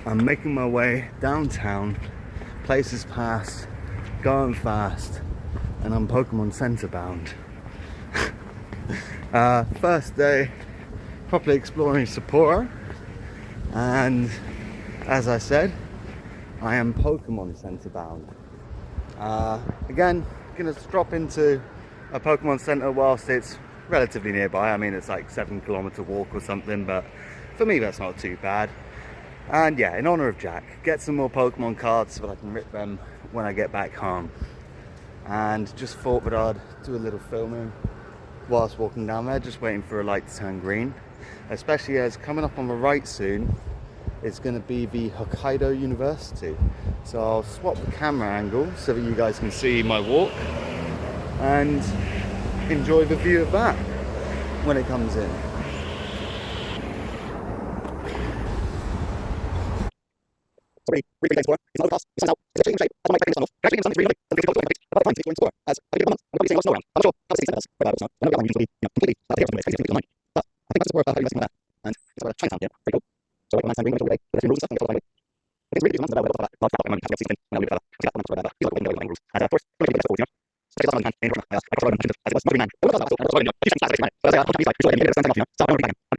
I'm making my way downtown, places past, going fast, and I'm Pokemon Center bound. First day properly exploring Sapporo, and as I said, I am Pokemon Center bound. Again, gonna drop into a Pokemon Center whilst it's relatively nearby. I mean, it's like 7-kilometer walk or something, but for me that's not too bad. And yeah, in honor of Jack, get some more Pokemon cards so that I can rip them when I get back home. And just thought that I'd do a little filming whilst walking down there, just waiting for a light to turn green, especially as coming up on the right soon is going to be the Hokkaido University. So I'll swap the camera angle so that you guys can see my walk and enjoy the view of that when it comes in.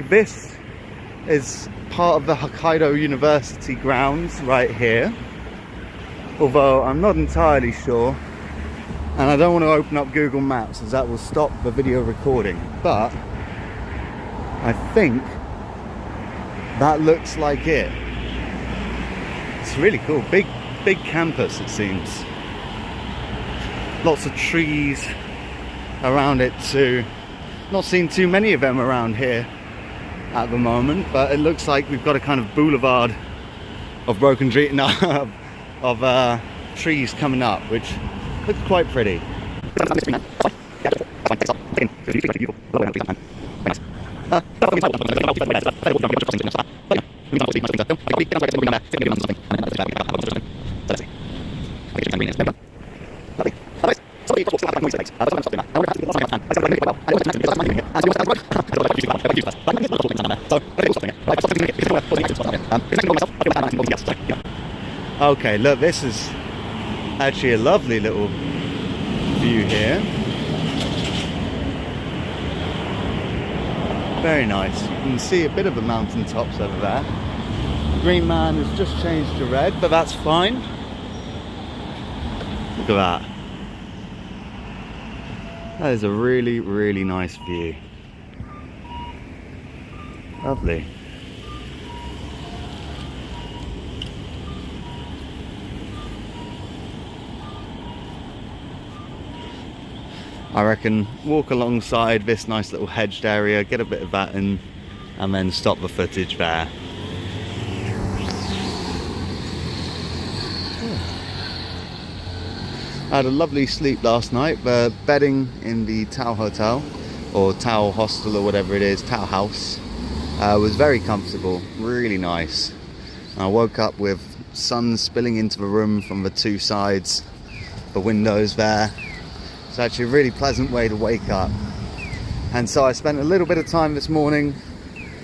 This is part of the Hokkaido University grounds right here, although I'm not entirely sure, and I don't want to open up Google Maps as that will stop the video recording, but I think that looks like it. It's really cool. Big campus, it seems. Lots of trees around it too. Not seen too many of them around here at the moment, but it looks like we've got a kind of boulevard of broken trees, of trees coming up, which looks quite pretty. Okay, look, this is actually a lovely little view here. Very nice. You can see a bit of the mountain tops over there. The green man has just changed to red, but that's fine. Look at that. That is a really, really nice view. Lovely. I reckon walk alongside this nice little hedged area, get a bit of that in, and then stop the footage there. I had a lovely sleep last night, bedding in the Tao Hotel, or Tao Hostel, or whatever it is, Tao House, was very comfortable, really nice. I woke up with sun spilling into the room from the two sides, the windows there. It's actually a really pleasant way to wake up. And so I spent a little bit of time this morning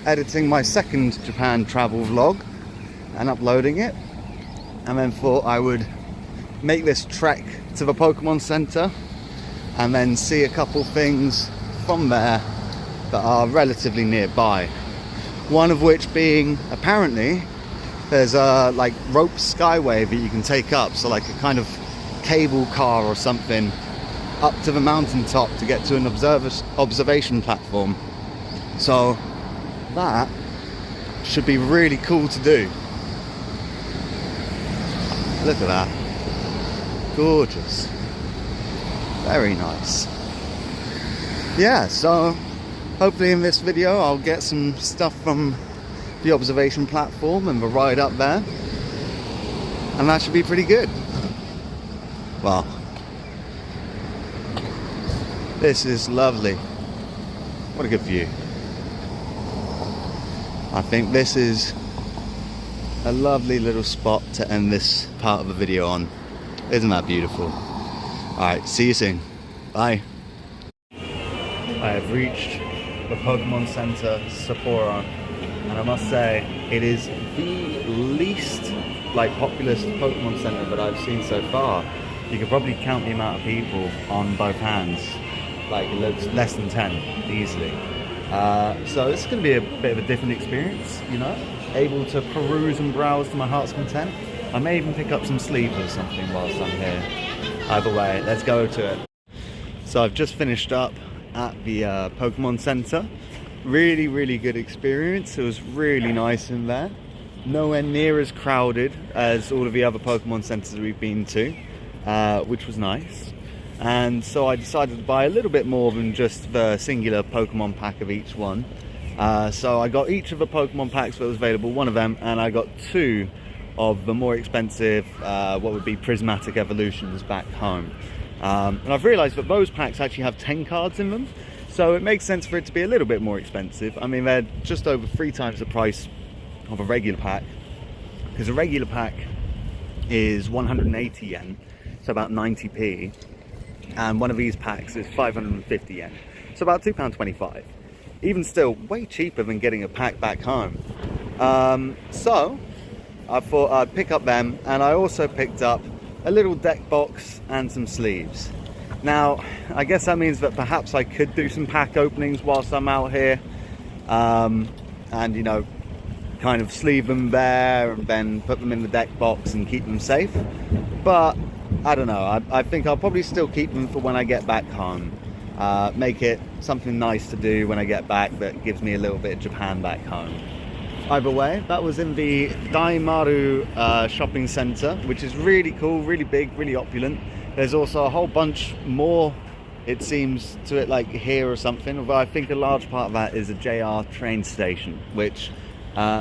editing my second Japan travel vlog and uploading it, and then thought I would make this trek to the Pokemon Center and then see a couple things from there that are relatively nearby. One of which being, apparently there's a like rope skyway that you can take up, so like a kind of cable car or something up to the mountaintop to get to an observation platform. So that should be really cool to do. Look at that. Gorgeous. Very nice. Yeah, so hopefully in this video I'll get some stuff from the observation platform and the ride up there, and that should be pretty good. Well, this is lovely. What a good view. I think this is a lovely little spot to end this part of the video on. Isn't that beautiful? Alright, see you soon. Bye. I have reached the Pokemon Center Sapporo, and I must say it is the least like populous Pokemon Center that I've seen so far. You could probably count the amount of people on both hands. Like it looks less than 10 easily. So it's going to be a bit of a different experience, you know, able to peruse and browse to my heart's content. I may even pick up some sleeves or something whilst I'm here. Either way, let's go to it. So I've just finished up at the Pokemon Center. Really, really good experience. It was really nice in there. Nowhere near as crowded as all of the other Pokemon centers we've been to, which was nice. And so I decided to buy a little bit more than just the singular Pokemon pack of each one. So I got each of the Pokemon packs that was available, one of them, and I got 2 of the more expensive, what would be prismatic evolutions back home. And I've realized that those packs actually have 10 cards in them. So it makes sense for it to be a little bit more expensive. I mean, they're just over 3 times the price of a regular pack, because a regular pack is 180 yen, so about 90p, and one of these packs is 550 yen, so about £2.25. Even still, way cheaper than getting a pack back home. So I thought I'd pick up them, and I also picked up a little deck box and some sleeves. Now, I guess that means that perhaps I could do some pack openings whilst I'm out here, and you know, kind of sleeve them there and then put them in the deck box and keep them safe. But I don't know, I think I'll probably still keep them for when I get back home. Make it something nice to do when I get back that gives me a little bit of Japan back home. Either way, that was in the Daimaru shopping center, which is really cool, really big, really opulent. There's also a whole bunch more, it seems, to it, like here or something, although I think a large part of that is a JR train station, which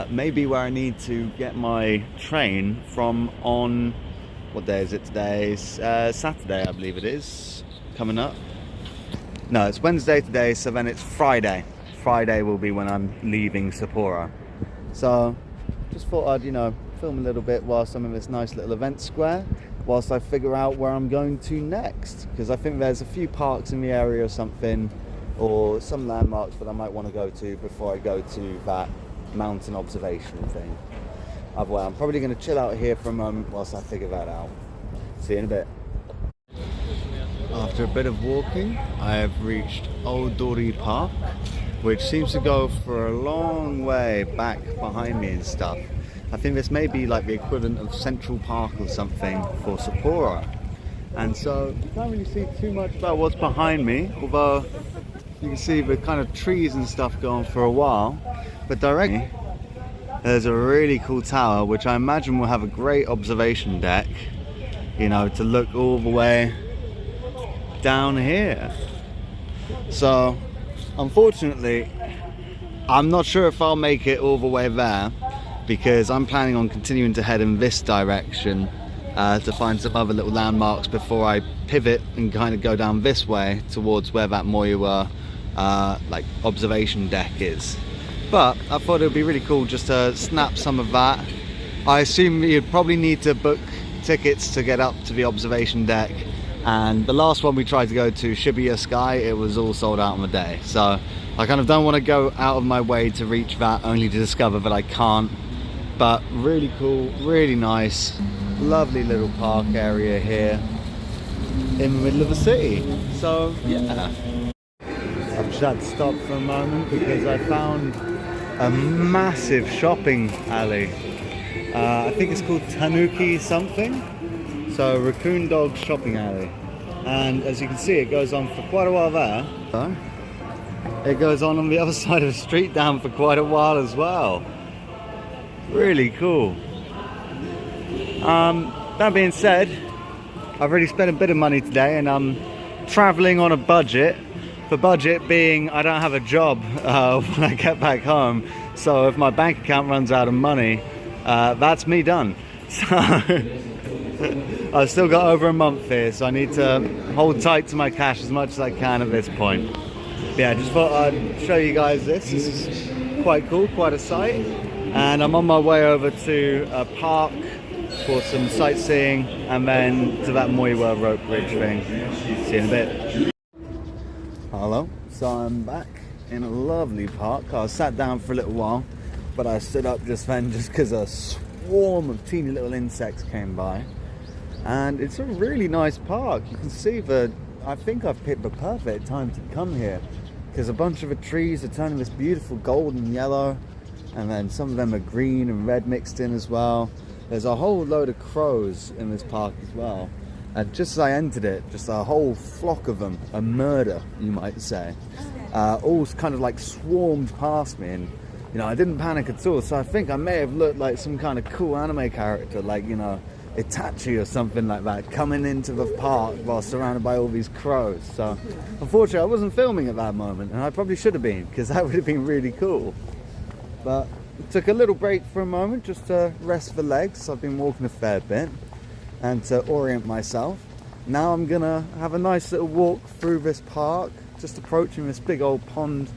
may be where I need to get my train from on, what day is it today? Saturday, I believe it is, coming up. No, it's Wednesday today, so then it's Friday. Friday will be when I'm leaving Sapporo. So, just thought I'd, you know, film a little bit whilst I'm in this nice little event square, whilst I figure out where I'm going to next, because I think there's a few parks in the area or something, or some landmarks that I might want to go to before I go to that mountain observation thing. Otherwise, I'm probably going to chill out here for a moment whilst I figure that out. See you in a bit. After a bit of walking, I have reached Odori Park, which seems to go for a long way back behind me and stuff. I think this may be like the equivalent of Central Park or something for Sapporo. And so you can't really see too much about what's behind me, although you can see the kind of trees and stuff going for a while. But directly, there's a really cool tower, which I imagine will have a great observation deck, you know, to look all the way down here. So, unfortunately, I'm not sure if I'll make it all the way there, because I'm planning on continuing to head in this direction to find some other little landmarks before I pivot and kind of go down this way towards where that Moiwa like observation deck is. But I thought it would be really cool just to snap some of that. I assume you'd probably need to book tickets to get up to the observation deck, and the last one we tried to go to, Shibuya Sky, it was all sold out on the day. So I kind of don't want to go out of my way to reach that only to discover that I can't. But really cool, really nice, lovely little park area here in the middle of the city. So yeah, I've just had to stop for a moment because I found a massive shopping alley. I think it's called Tanuki something. So Raccoon Dog Shopping Alley. And as you can see, it goes on for quite a while there. So it goes on the other side of the street down for quite a while as well. Really cool. That being said, I've already spent a bit of money today, and I'm traveling on a budget. The budget being I don't have a job when I get back home, so if my bank account runs out of money, that's me done. So I've still got over a month here, so I need to hold tight to my cash as much as I can at this point. Yeah, just thought I'd show you guys this. This is quite cool, quite a sight. And I'm on my way over to a park for some sightseeing, and then to that Moiwa rope bridge thing. See you in a bit. Hello, so I'm back in a lovely park. I was sat down for a little while, but I stood up just then just because a swarm of teeny little insects came by. And it's a really nice park. You can see I think I've picked the perfect time to come here, because a bunch of the trees are turning this beautiful golden yellow, and then some of them are green and red mixed in as well. There's a whole load of crows in this park as well. And just as I entered it, just a whole flock of them, a murder, you might say, all kind of like swarmed past me, and I didn't panic at all. So I think I may have looked like some kind of cool anime character, like Itachi or something like that, coming into the park while surrounded by all these crows. So unfortunately I wasn't filming at that moment, and I probably should have been, because that would have been really cool. But I took a little break for a moment just to rest the legs. I've been walking a fair bit and to orient myself. Now I'm gonna have a nice little walk through this park, just approaching this big old pond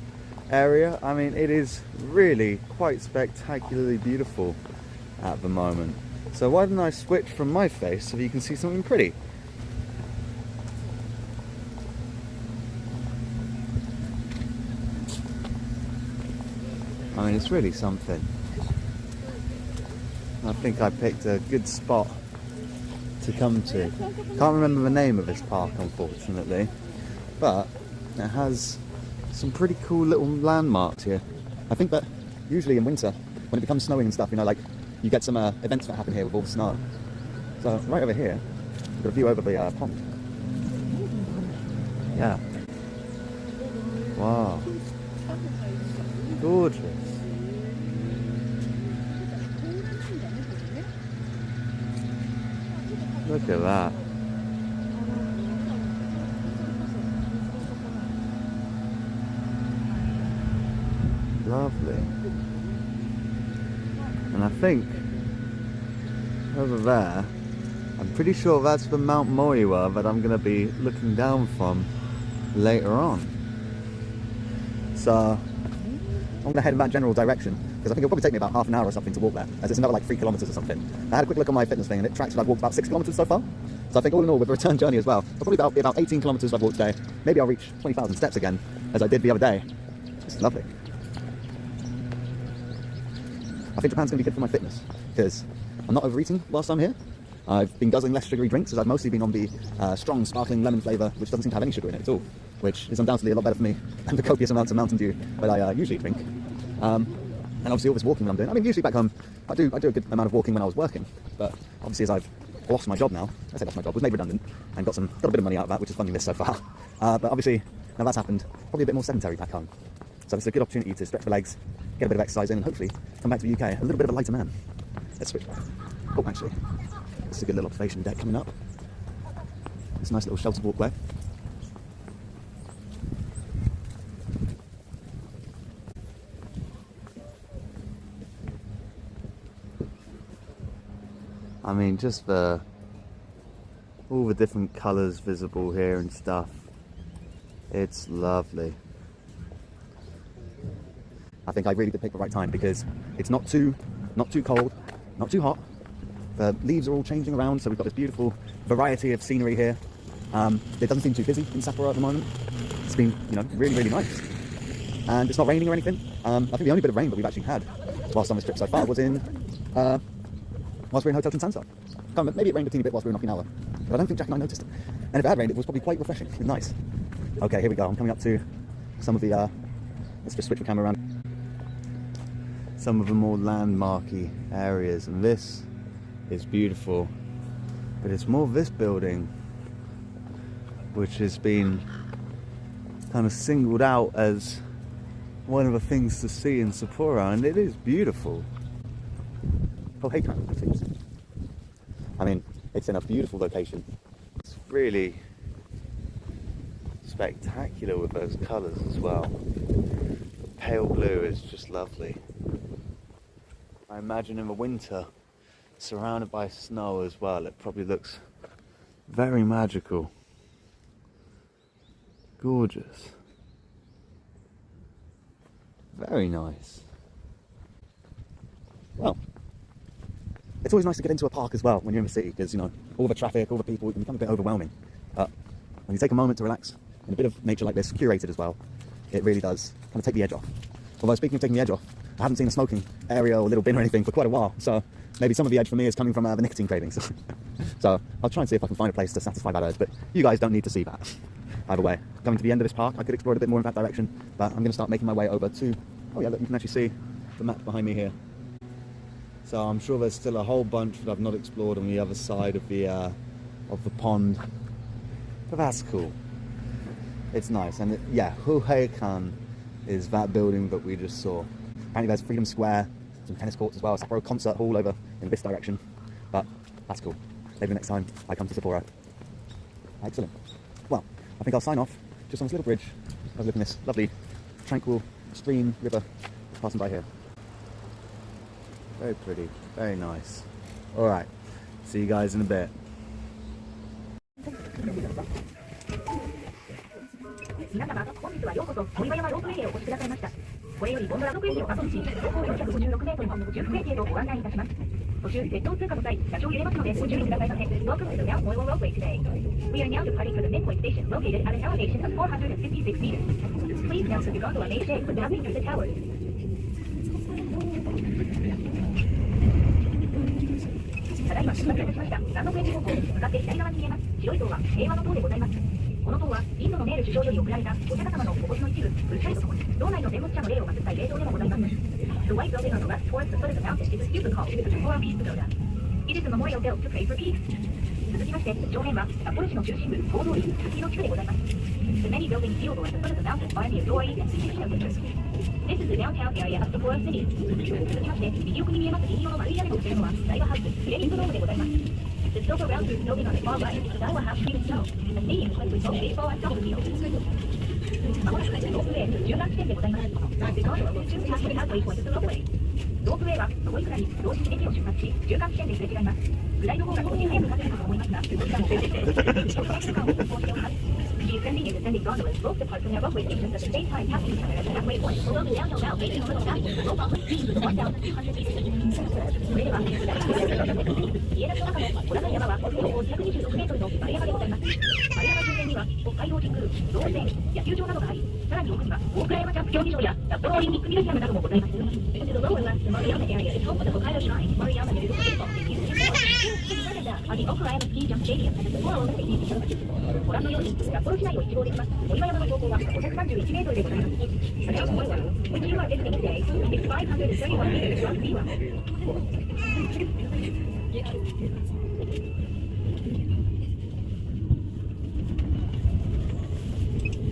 area. I mean, it is really quite spectacularly beautiful at the moment. So why don't I switch from my face so you can see something pretty? I mean, it's really something. I think I picked a good spot to come to. Can't remember the name of this park, unfortunately, but it has some pretty cool little landmarks here. I think that usually in winter, when it becomes snowing and stuff, like you get some events that happen here with all the snow. So right over here, we've got a view over the pond. Yeah. Wow. Gorgeous. Look at that. Lovely. And I think over there, I'm pretty sure that's the Mt Moiwa that I'm going to be looking down from later on. So I'm going to head in that general direction, because I think it'll probably take me about half an hour or something to walk there, as it's another like 3 kilometers or something. I had a quick look on my fitness thing, and it tracks that I've walked about 6 kilometers so far. So I think all in all, with a return journey as well, I'll probably be about 18 kilometers I've walked today. Maybe I'll reach 20,000 steps again, as I did the other day. It's lovely. I think Japan's going to be good for my fitness, because I'm not overeating whilst I'm here. I've been guzzling less sugary drinks, as I've mostly been on the strong sparkling lemon flavour, which doesn't seem to have any sugar in it at all, which is undoubtedly a lot better for me than the copious amounts of Mountain Dew that I usually drink. And obviously all this walking that I'm doing, I mean, usually back home, I do a good amount of walking when I was working, but obviously as I've lost my job now, I say lost my job, was made redundant, and got a bit of money out of that, which is funding this so far. But obviously, now that's happened, probably a bit more sedentary back home. So this is a good opportunity to stretch the legs, get a bit of exercise in, and hopefully come back to the UK a little bit of a lighter man. Let's switch back. Oh, actually, this is a good little observation deck coming up. It's a nice little sheltered walkway. I mean, just all the different colours visible here and stuff. It's lovely. I think I really did pick the right time, because it's not too cold, not too hot. The leaves are all changing around, so we've got this beautiful variety of scenery here. It doesn't seem too busy in Sapporo at the moment. It's been, really, really nice. And it's not raining or anything. I think the only bit of rain that we've actually had whilst on this trip so far was whilst we were in Hotel Kinsanso. Maybe it rained a teeny bit whilst we were in Okinawa, but I don't think Jack and I noticed it. And if it had rained, it was probably quite refreshing and nice. Okay, here we go. I'm coming up to some of the, let's just switch the camera around. Some of the more landmarky areas, and this is beautiful, but it's more this building which has been kind of singled out as one of the things to see in Sapporo, and it is beautiful. Oh, hey, I mean, it's in a beautiful location. It's really spectacular with those colours as well. The pale blue is just lovely. I imagine in the winter, surrounded by snow as well, it probably looks very magical. Gorgeous. Very nice. Well, it's always nice to get into a park as well when you're in the city, because, all the traffic, all the people, it can become a bit overwhelming. But when you take a moment to relax in a bit of nature like this, curated as well, it really does kind of take the edge off. Although, speaking of taking the edge off, I haven't seen a smoking area or little bin or anything for quite a while, so maybe some of the edge for me is coming from the nicotine cravings. So I'll try and see if I can find a place to satisfy that urge, but you guys don't need to see that. Either way, coming to the end of this park, I could explore it a bit more in that direction, but I'm going to start making my way over to, oh yeah, look, you can actually see the map behind me here. So I'm sure there's still a whole bunch that I've not explored on the other side of the pond, but that's cool. It's nice, and yeah, Hokkaido is that building that we just saw. Apparently there's Freedom Square, some tennis courts as well, a Sapporo concert hall over in this direction, but that's cool. Maybe the next time I come to Sapporo. Excellent. Well, I think I'll sign off just on this little bridge. Overlooking this lovely, tranquil stream, river passing by here. Very pretty, very nice. Alright, see you guys in a bit. 皆様、本日はようこそ藻岩山ロープウェイへお越しくださいました。これよりゴンドラ6駅を加速し、標高456メートルの中腹駅へとご案内いたします。途中、鉄道通過の際、場所を入れますのでご注意くださいませ。Welcome to the Mt Moiwa Ropeway today. We are now departing for the midpoint station located at an elevation of 456 meters. Please note that the gondola may shake when passing through the towers. ただいま出発いたしました。南北駅方向、向かって左側に見えます。白い塔は平和の塔でございます。この塔はインドのメール首相より贈られたお釈迦様のお星の一部、ブルシャイとともに道内の戦没者の霊を祀った霊場でもございます。The white building on the left towards the foot of the mountain is a stupid called the Sapporo Peace Pagoda. It is a memorial built to pray for peace. 続きまして、正面は札幌市の中心部、大通り、滝の地区でございます。The many buildings built at the foot of the mountain are the Adori and Sushi temperatures. This is the downtown area of Sapporo City. 続きまして、右奥に見えます銀色の丸い屋根をしているのはダイワハウス、プレイングドームでございます。The silver round-roof building on the far right is Daiwa House Stadium Snow, a stadium equipped with both baseball and soccer fields. まもなくロープウェイ中間地点でございます。The gondola will soon pass the halfway point of the ropeway. ロープウェイは上り下り、同時に駅を出発し、中間地点ですれ違います。フライト方が少し早くなっているかと思いますが、どちらも全然です。その時間を運行しております。The ascending and descending gondolas both depart from their ropeway stations at the same time, passing each other at the halfway point below the downhill route facing a little faster. The rope operates to 1,200 meters. それでは、家出しの中の小高い山は標高226メートルの丸山でございます。丸山周辺には北海道神宮、動物園、野球場などがあり、さらに奥には大倉山ジャンプ競技場や札幌オリンピックミュージアムなどもございます。To the lower left, the Maruyama area is home to the Hokkaido Shrine, Maruyama Municipal Baseball Stadium, and more. Further down are the Okurayama Ski Jump Stadium and the Sapporo Olympic Museum. ご覧のように札幌市内を一望できます。藻岩山の標高は531メートルでございます。Mount Moiwa, which you are visiting today, is 531 meters from sea level.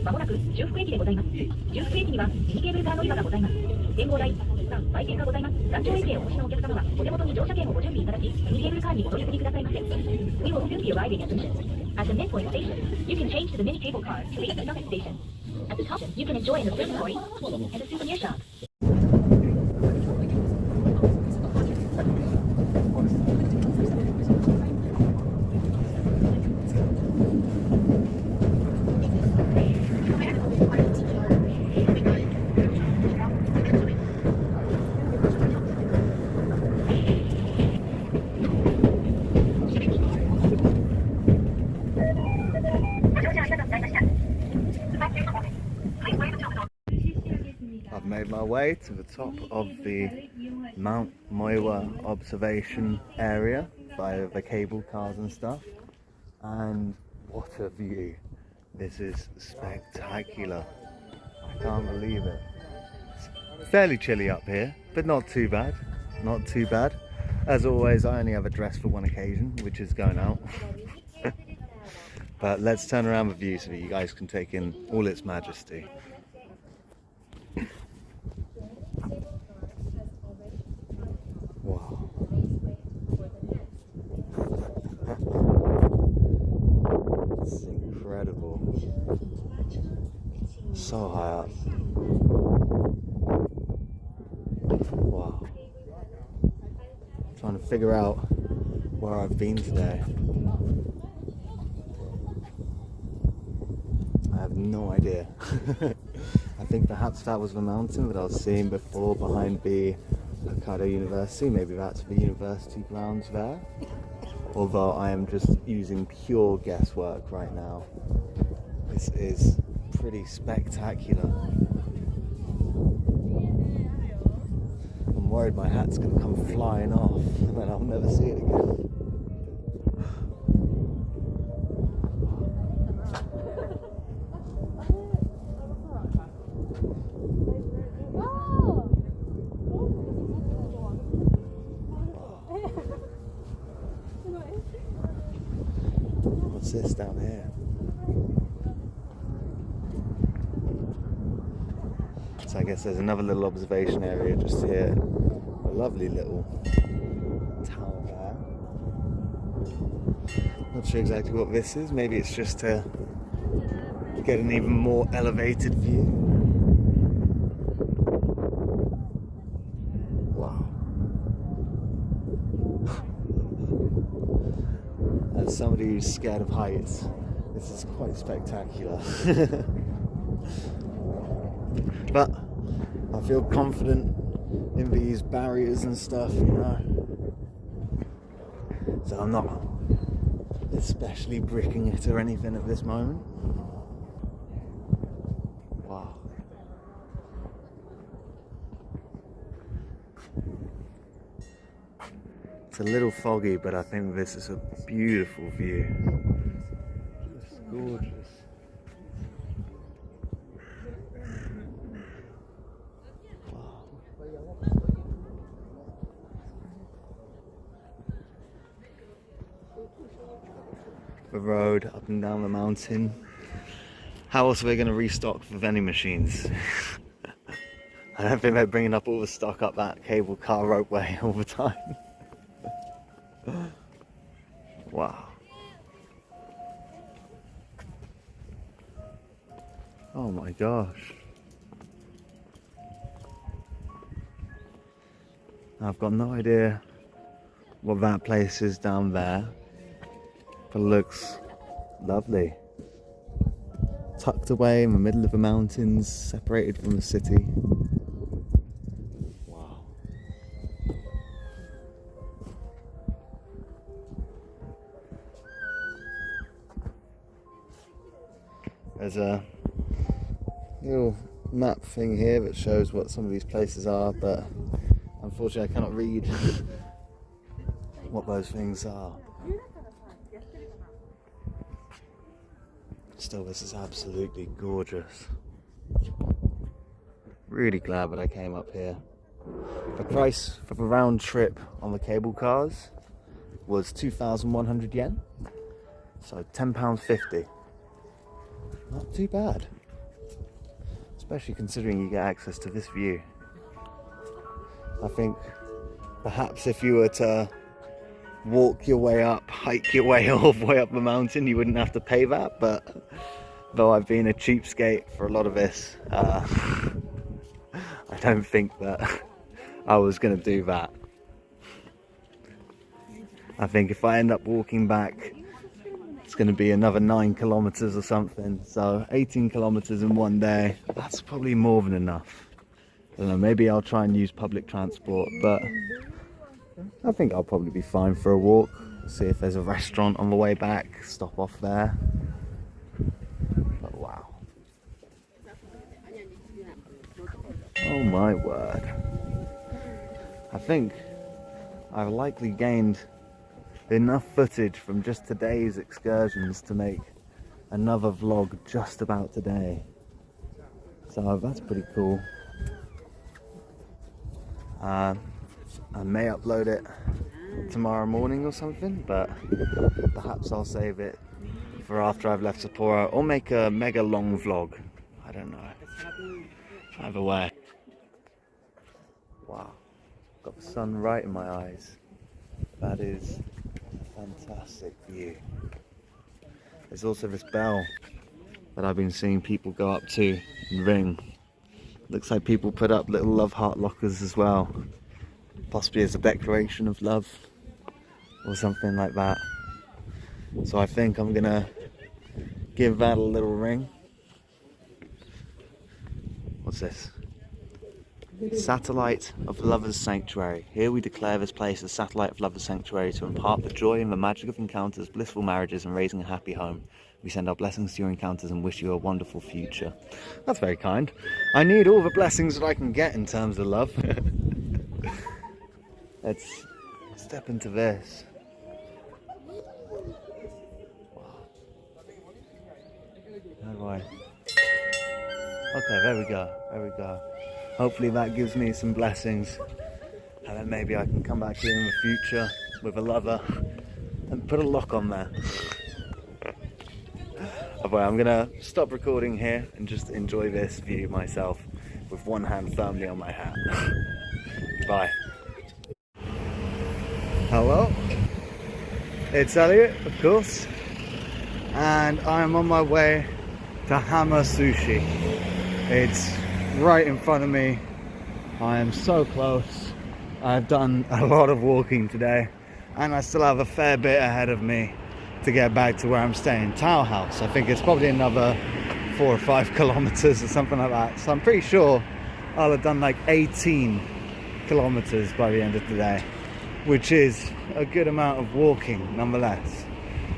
まもなく中腹駅でございます。中腹駅にはミニケーブルカー乗り場がございます。展望台、売店がございます。山頂駅へお越しのお客様はお手元に乗車券をご準備いただき、ミニケーブルカーにお乗り継ぎくださいませ。We will soon be arriving at the mission. At the midpoint station, you can change to the mini cable car to reach the summit station. At the top, you can enjoy an observatory and a souvenir shop. I've made my way to the top of the Mt Moiwa observation area via the cable cars and stuff, and what a view. This is spectacular. I can't believe it. It's fairly chilly up here, but not too bad. Not too bad. As always, I only have a dress for one occasion, which is going out. But let's turn around the view so that you guys can take in all its majesty. Wow. It's incredible. So high up. Wow. I'm trying to figure out where I've been today. I have no idea. I think perhaps that was the mountain that I was seeing before behind the Hokkaido University. Maybe that's the university grounds there. Although I am just using pure guesswork right now. This is pretty spectacular. I'm worried my hat's going to come flying off and then I'll never see it again. What's this down here? So I guess there's another little observation area just here. A lovely little town there. Not sure exactly what this is. Maybe it's just to get an even more elevated view. Wow. As somebody who's scared of heights, this is quite spectacular. But I feel confident in these barriers and stuff, you know. So I'm not especially bricking it or anything at this moment. Wow. It's a little foggy, but I think this is a beautiful view. Just gorgeous. The road up and down the mountain. How else are they going to restock the vending machines? I don't think they're bringing up all the stock up that cable car ropeway all the time. Wow. Oh my gosh. I've got no idea what that place is down there, but it looks lovely. Tucked away in the middle of the mountains, separated from the city. Wow. There's a little map thing here that shows what some of these places are, but unfortunately I cannot read what those things are. Still, this is absolutely gorgeous. Really glad that I came up here. The price for the round trip on the cable cars was 2,100 yen, so £10.50. Not too bad, especially considering you get access to this view. I think perhaps if you were to walk your way up, hike your way all the way up the mountain, you wouldn't have to pay that, but though I've been a cheapskate for a lot of this, I don't think that I was going to do that. I think if I end up walking back, it's going to be another 9 kilometers or something, so 18 kilometers in one day, that's probably more than enough. I don't know, maybe I'll try and use public transport, but I think I'll probably be fine for a walk. See if there's a restaurant on the way back, stop off there. But wow. Oh my word. I think I've likely gained enough footage from just today's excursions to make another vlog just about today. So that's pretty cool. I may upload it tomorrow morning or something, but perhaps I'll save it for after I've left Sapporo, or make a mega long vlog. I don't know. Either way. Wow. Got the sun right in my eyes. That is a fantastic view. There's also this bell that I've been seeing people go up to and ring. Looks like people put up little love heart lockers as well. Possibly as a declaration of love or something like that. So I think I'm gonna give that a little ring. What's this? Satellite of Lovers Sanctuary. Here we declare this place a satellite of Lovers Sanctuary to impart the joy and the magic of encounters, blissful marriages and raising a happy home. We send our blessings to your encounters and wish you a wonderful future. That's very kind. I need all the blessings that I can get in terms of love. Let's step into this. How do I? Okay, there we go. There we go. Hopefully that gives me some blessings, and then maybe I can come back here in the future with a lover and put a lock on there. Anyway, I'm gonna stop recording here and just enjoy this view myself with one hand firmly on my hat. Bye. Hello, it's Elliot, of course, and I'm on my way to Hamasushi. It's right in front of me. I am so close. I've done a lot of walking today, and I still have a fair bit ahead of me to get back to where I'm staying, Tao House. I think it's probably another 4 or 5 kilometers or something like that. So I'm pretty sure I'll have done like 18 kilometers by the end of today, which is a good amount of walking nonetheless.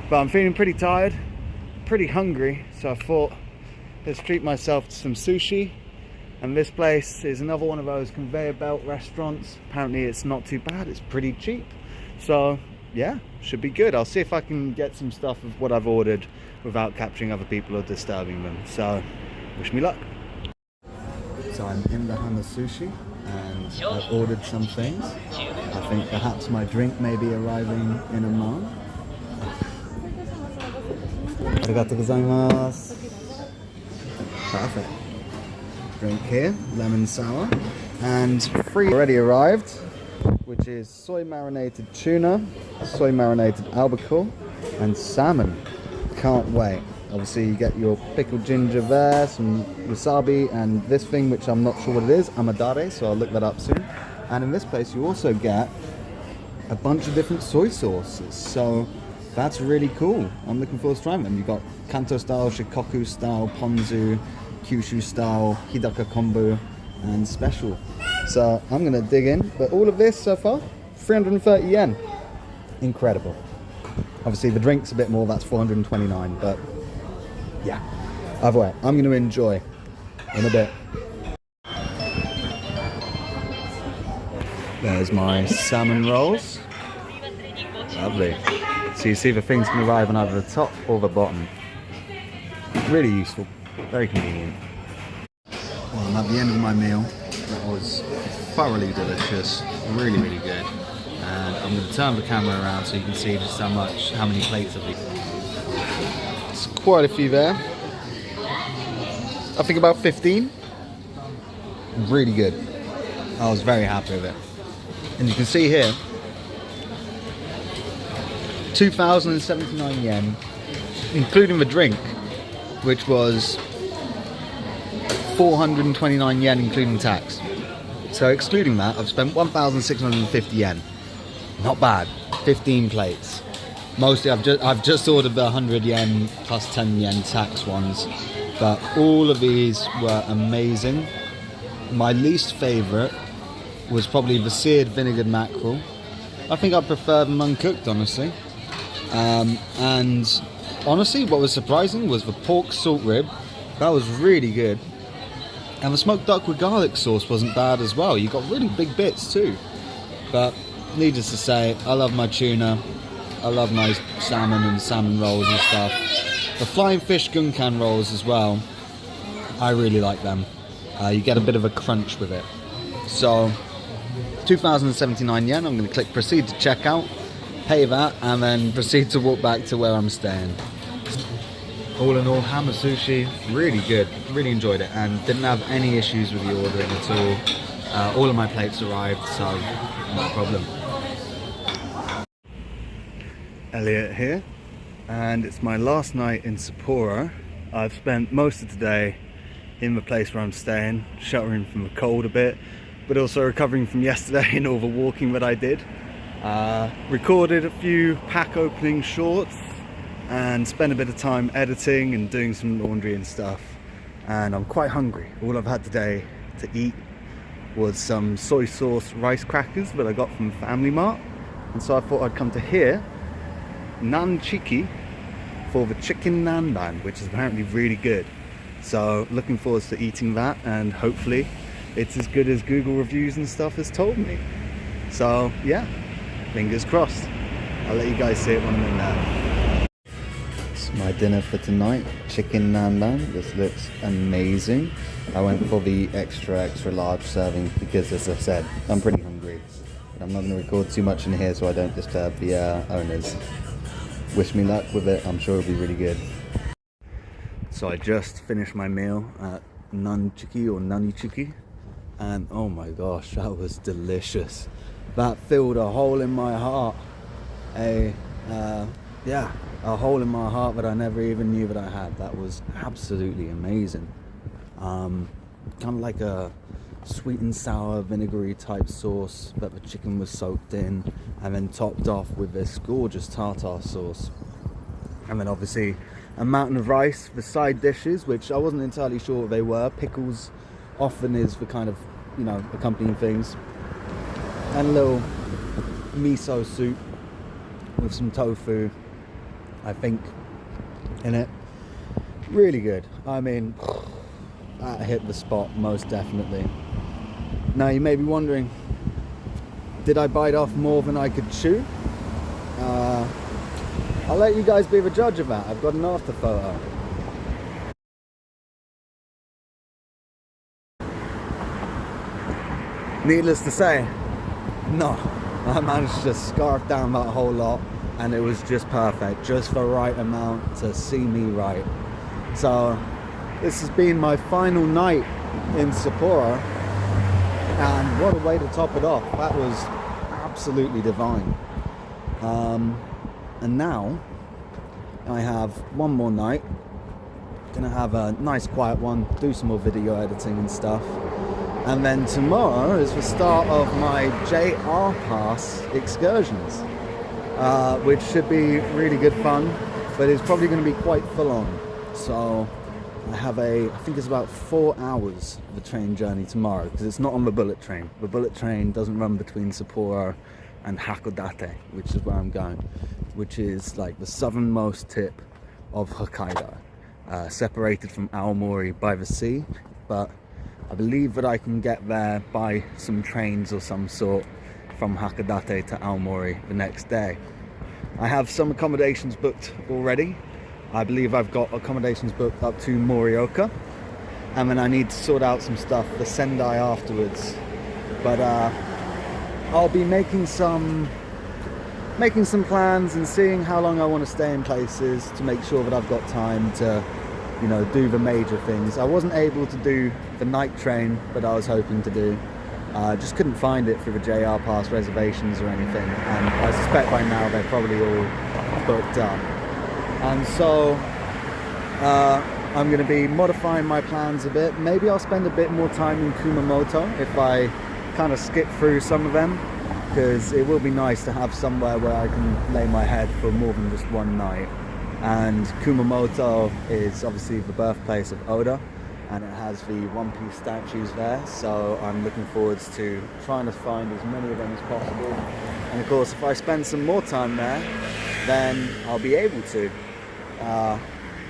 But I'm feeling pretty tired, pretty hungry, so I thought let's treat myself to some sushi. And this place is another one of those conveyor belt restaurants. Apparently it's not too bad, it's pretty cheap. So yeah, should be good. I'll see if I can get some stuff of what I've ordered without capturing other people or disturbing them. So wish me luck. So I'm in the Hamasushi and I've ordered some things. I think perhaps my drink may be arriving in a moment. Arigatou gozaimasu. Perfect. Drink here, lemon sour, and free already arrived, which is soy marinated tuna, soy marinated albacore, and salmon. Can't wait. Obviously you get your pickled ginger there, some wasabi, and this thing which I'm not sure what it is, amadare, so I'll look that up soon. And in this place you also get a bunch of different soy sauces, so that's really cool. I'm looking forward to trying them. You've got Kanto style, Shikoku style, Ponzu, Kyushu style, Hidaka kombu, and special. So I'm gonna dig in, but all of this so far, 330 yen. Incredible. Obviously the drink's a bit more, that's 429, but yeah. Either way, I'm gonna enjoy in a bit. There's my salmon rolls. Lovely. So you see the things can arrive on either the top or the bottom. Really useful, very convenient. Well, I'm at the end of my meal. That was thoroughly delicious, really, really good. And I'm going to turn the camera around so you can see just how many plates I've eaten. It's quite a few there. I think about 15. Really good. I was very happy with it. And you can see here, 2,079 yen, including the drink, which was 429 yen including tax. So excluding that, I've spent 1,650 yen. Not bad. 15 plates. Mostly I've just ordered the 100 yen plus 10 yen tax ones, but all of these were amazing. My least favourite was probably the seared vinegared mackerel. I think I prefer them uncooked, honestly. And honestly, what was surprising was the pork salt rib. That was really good. And the smoked duck with garlic sauce wasn't bad as well. You got really big bits too. But needless to say, I love my tuna. I love my salmon and salmon rolls and stuff. The flying fish gunkan rolls as well, I really like them. You get a bit of a crunch with it. So 2,079 yen. I'm going to click proceed to checkout, pay that, and then proceed to walk back to where I'm staying. All in all, Hamasushi, really good. Really enjoyed it and didn't have any issues with the ordering at all. All of my plates arrived, so no problem. Elliot here, and it's my last night in Sapporo. I've spent most of today in the place where I'm staying, sheltering from the cold a bit, but also recovering from yesterday and all the walking that I did. Recorded a few pack opening shorts and spent a bit of time editing and doing some laundry and stuff. And I'm quite hungry. All I've had today to eat was some soy sauce rice crackers that I got from Family Mart. And so I thought I'd come to here, Nanchiki, for the Chicken Nanban, which is apparently really good. So looking forward to eating that, and hopefully it's as good as Google reviews and stuff has told me. So yeah, fingers crossed. I'll let you guys see it when I'm in there. It's my dinner for tonight, chicken nanban. This looks amazing. I went for the extra large serving because, as I've said, I'm pretty hungry. But I'm not going to record too much in here so I don't disturb the owners. Wish me luck with it, I'm sure it'll be really good. So I just finished my meal at Nanchiki or Nanichiki, and oh my gosh, that was delicious. That filled a hole in my heart. A hole in my heart that I never even knew that I had. That was absolutely amazing. Kind of like a sweet and sour vinegary type sauce that the chicken was soaked in, and then topped off with this gorgeous tartar sauce. And then obviously a mountain of rice for side dishes, which I wasn't entirely sure what they were. Pickles often is the kind of, you know, accompanying things. And a little miso soup with some tofu, I think, in it. Really good. I mean, that hit the spot most definitely. Now you may be wondering, did I bite off more than I could chew? I'll let you guys be the judge of that. I've got an after photo. Needless to say, no, I managed to scarf down that whole lot, and it was just perfect, just the right amount to see me right. So this has been my final night in Sapporo, and what a way to top it off. That was absolutely divine. And now I have one more night. Gonna have a nice quiet one, do some more video editing and stuff. And then tomorrow is the start of my JR Pass excursions, which should be really good fun, but it's probably going to be quite full on. So I have I think it's about 4 hours of a train journey tomorrow, because it's not on the bullet train. The bullet train doesn't run between Sapporo and Hakodate, which is where I'm going, which is like the southernmost tip of Hokkaido, separated from Aomori by the sea. But I believe that I can get there by some trains or some sort from Hakodate to Aomori the next day. I have some accommodations booked already. I believe I've got accommodations booked up to Morioka, and then I need to sort out some stuff for Sendai afterwards. But I'll be making some plans and seeing how long I want to stay in places to make sure that I've got time to, you know, do the major things. I wasn't able to do the night train that I was hoping to do. Just couldn't find it through the JR Pass reservations or anything, and I suspect by now they're probably all booked up. And so I'm going to be modifying my plans a bit. Maybe I'll spend a bit more time in Kumamoto if I kind of skip through some of them, because it will be nice to have somewhere where I can lay my head for more than just one night. And Kumamoto is obviously the birthplace of Oda, and it has the One Piece statues there, so I'm looking forward to trying to find as many of them as possible. And of course, if I spend some more time there, then I'll be able to,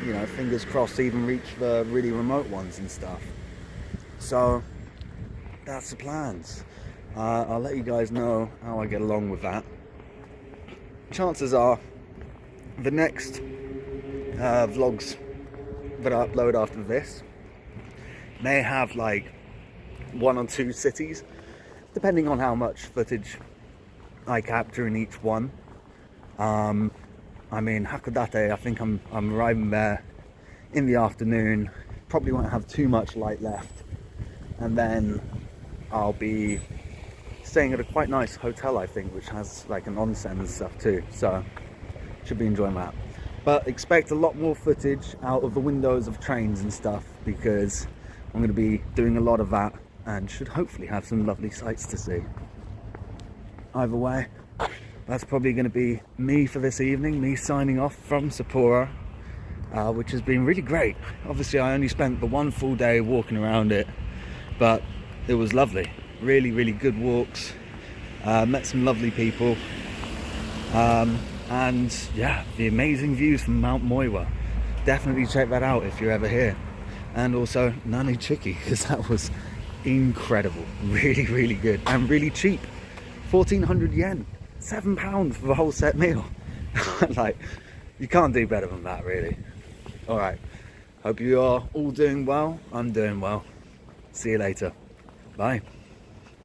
you know, fingers crossed, even reach the really remote ones and stuff. So that's the plans. I'll let you guys know how I get along with that. Chances are the next vlogs that I upload after this may have like 1 or 2 cities, depending on how much footage I capture in each one. I mean, Hakodate, I think I'm arriving there in the afternoon. Probably won't have too much light left, and then I'll be staying at a quite nice hotel, I think, which has like an onsen and stuff too, so should be enjoying that. But expect a lot more footage out of the windows of trains and stuff, because I'm going to be doing a lot of that and should hopefully have some lovely sights to see. Either way, that's probably going to be me for this evening, me signing off from Sapporo, which has been really great. Obviously I only spent the 1 full day walking around it, but it was lovely. Really, really good walks, met some lovely people, and yeah, the amazing views from Mt Moiwa. Definitely check that out if you're ever here. And also Nanichiki, because that was incredible. Really, really good, and really cheap 1400 yen, £7 for the whole set meal. Like, you can't do better than that, really. All right, hope you are all doing well. I'm doing well. See you later. Bye.